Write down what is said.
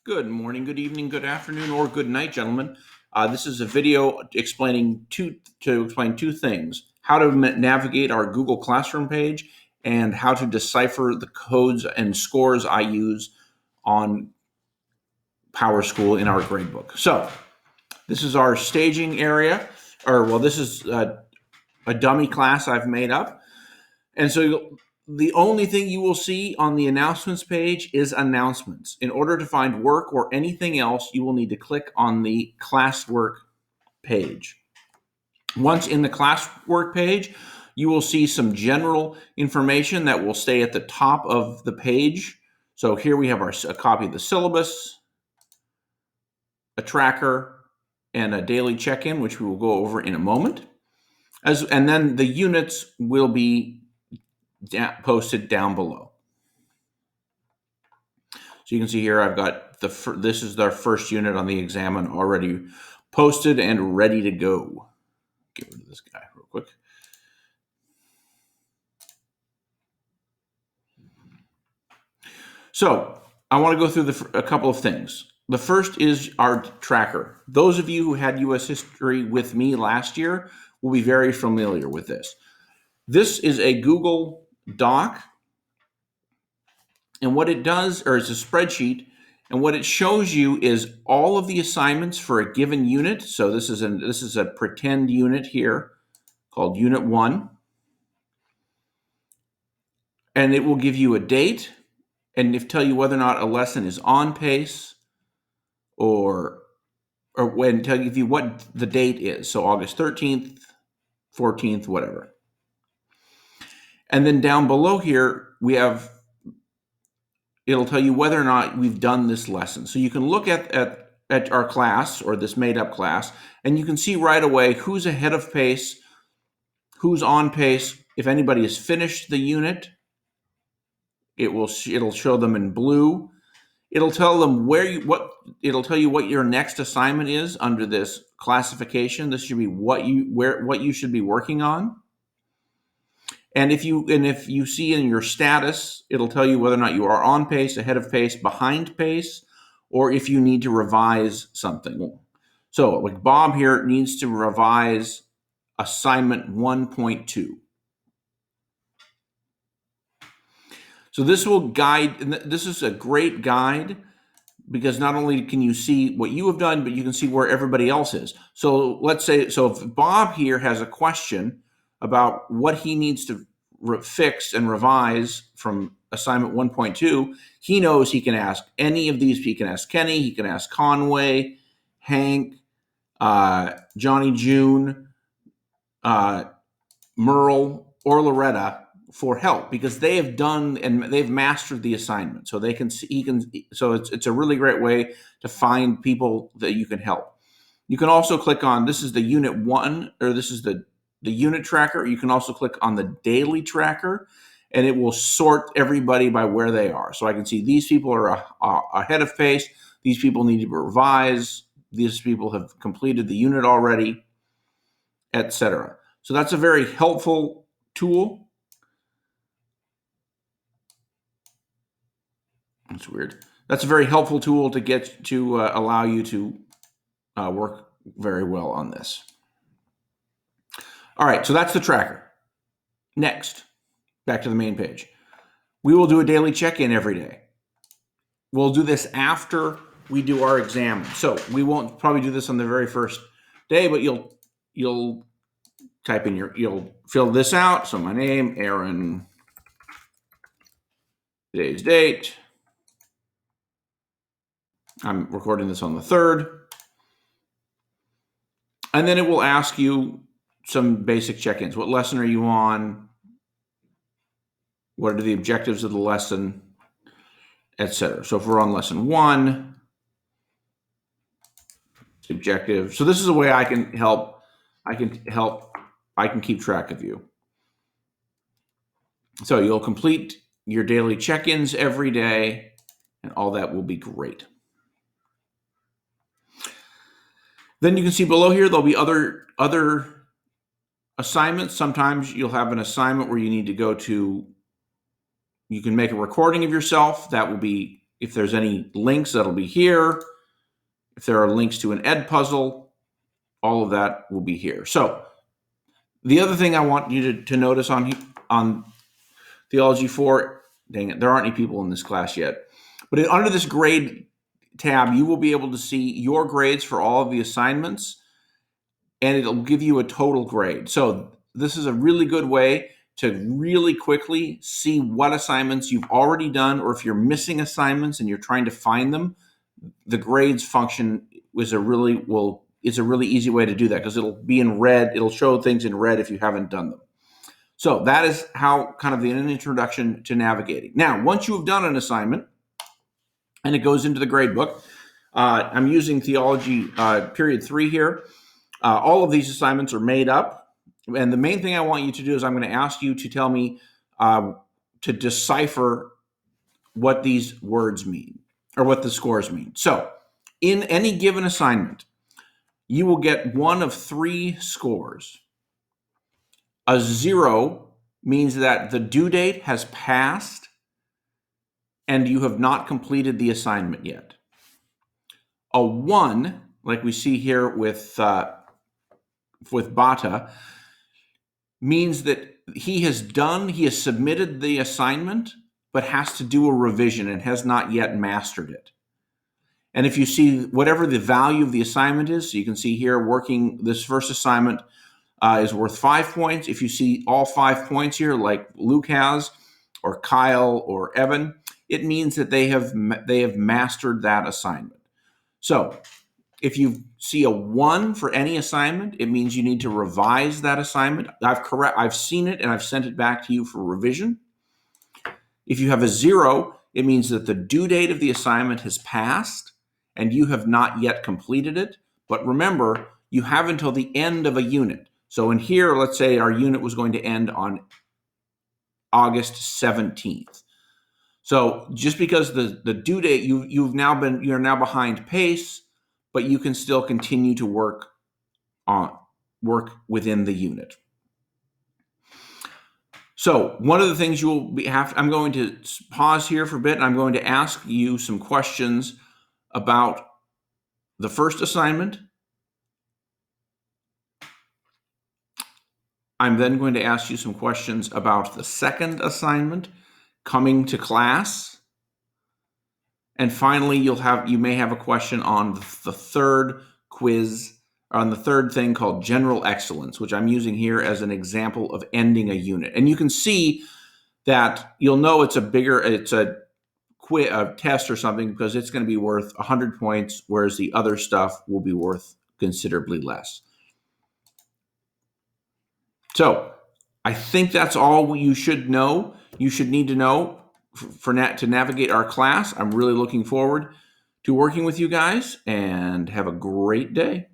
Good morning, good evening, good afternoon, or good night, gentlemen. This is a video explaining to explain two things: how to navigate our Google Classroom page and how to decipher the codes and scores I use on PowerSchool in our gradebook. So this is our staging area, this is a dummy class I've made up. And so the only thing you will see on the announcements page is announcements. In order to find work or anything else, you will need to click on the Classwork page. Once in the Classwork page, you will see some general information that will stay at the top of the page. So here we have a copy of the syllabus, a tracker, and a daily check-in, which we will go over in a moment. And then the units will be posted down below. So you can see here I've got this is our first unit on the examen already posted and ready to go. Get rid of this guy real quick. So I want to go through a couple of things. The first is our tracker. Those of you who had U.S. history with me last year will be very familiar with this. This is a Google Doc. And what it does, or it's a spreadsheet, and what it shows you is all of the assignments for a given unit. So this is a pretend unit here called Unit 1. And it will give you a date and tell you whether or not a lesson is on pace or give you what the date is. So August 13th, 14th, whatever. And then down below here, it'll tell you whether or not we've done this lesson. So you can look at our class or this made up class, and you can see right away who's ahead of pace, who's on pace. If anybody has finished the unit, it'll show them in blue. It'll tell them it'll tell you what your next assignment is under this classification. This should be what you should be working on. And if you see in your status, it'll tell you whether or not you are on pace, ahead of pace, behind pace, or if you need to revise something. So like Bob here needs to revise assignment 1.2. So this will guide, and this is a great guide because not only can you see what you have done, but you can see where everybody else is. So let's say, if Bob here has a question about what he needs to fix and revise from assignment 1.2, he knows he can ask any of these. He can ask Kenny, he can ask Conway, Hank, Johnny June, Merle, or Loretta for help because they have done and they've mastered the assignment. So it's a really great way to find people that you can help. You can also click on, this is the unit 1, or this is the unit tracker. You can also click on the daily tracker and it will sort everybody by where they are. So I can see these people are ahead of pace. These people need to revise. These people have completed the unit already, etc. So that's a very helpful tool. That's weird. That's a very helpful tool to allow you to work very well on this. All right, so that's the tracker. Next, back to the main page. We will do a daily check-in every day. We'll do this after we do our exam. So we won't probably do this on the very first day, but you'll type in you'll fill this out. So my name, Aaron, today's date. I'm recording this on the 3rd. And then it will ask you some basic check-ins. What lesson are you on? What are the objectives of the lesson, etc. So if we're on lesson 1, objective. So this is a way I can help. I can keep track of you. So you'll complete your daily check-ins every day, and all that will be great. Then you can see below here, there'll be other assignments. Sometimes you'll have an assignment where you need to go to, you can make a recording of yourself. That will be if there's any links, that'll be here. If there are links to an ed puzzle, all of that will be here. So the other thing I want you to notice on Theology 4, dang it, there aren't any people in this class yet. But under this grade tab, you will be able to see your grades for all of the assignments, and it'll give you a total grade. So this is a really good way to really quickly see what assignments you've already done, or if you're missing assignments and you're trying to find them, the grades function is a really easy way to do that, because it'll be in red. It'll show things in red if you haven't done them. So that is how kind of an introduction to navigating. Now, once you've done an assignment and it goes into the gradebook, I'm using Theology period 3 here. All of these assignments are made up. And the main thing I want you to do is I'm going to ask you to tell me to decipher what these words mean, or what the scores mean. So in any given assignment, you will get one of 3 scores. A 0 means that the due date has passed and you have not completed the assignment yet. A 1, like we see here with Bata, means that he has submitted the assignment, but has to do a revision and has not yet mastered it. And if you see whatever the value of the assignment is, so you can see here working this first assignment is worth 5 points. If you see all 5 points here, like Luke has, or Kyle, or Evan, it means that they have mastered that assignment. So if you see a 1 for any assignment, it means you need to revise that assignment. I've seen it and I've sent it back to you for revision. If you have a 0, it means that the due date of the assignment has passed and you have not yet completed it. But remember, you have until the end of a unit. So in here, let's say our unit was going to end on August 17th. So just because the due date, you're now behind pace, but you can still continue to work within the unit. So one of the things I'm going to pause here for a bit, and I'm going to ask you some questions about the first assignment. I'm then going to ask you some questions about the second assignment, coming to class. And finally, you may have a question on the third quiz, on the third thing called general excellence, which I'm using here as an example of ending a unit. And you can see that you'll know it's a test or something, because it's going to be worth 100 points, whereas the other stuff will be worth considerably less. So I think that's all you should know. You should need to know to navigate our class. I'm really looking forward to working with you guys, and have a great day.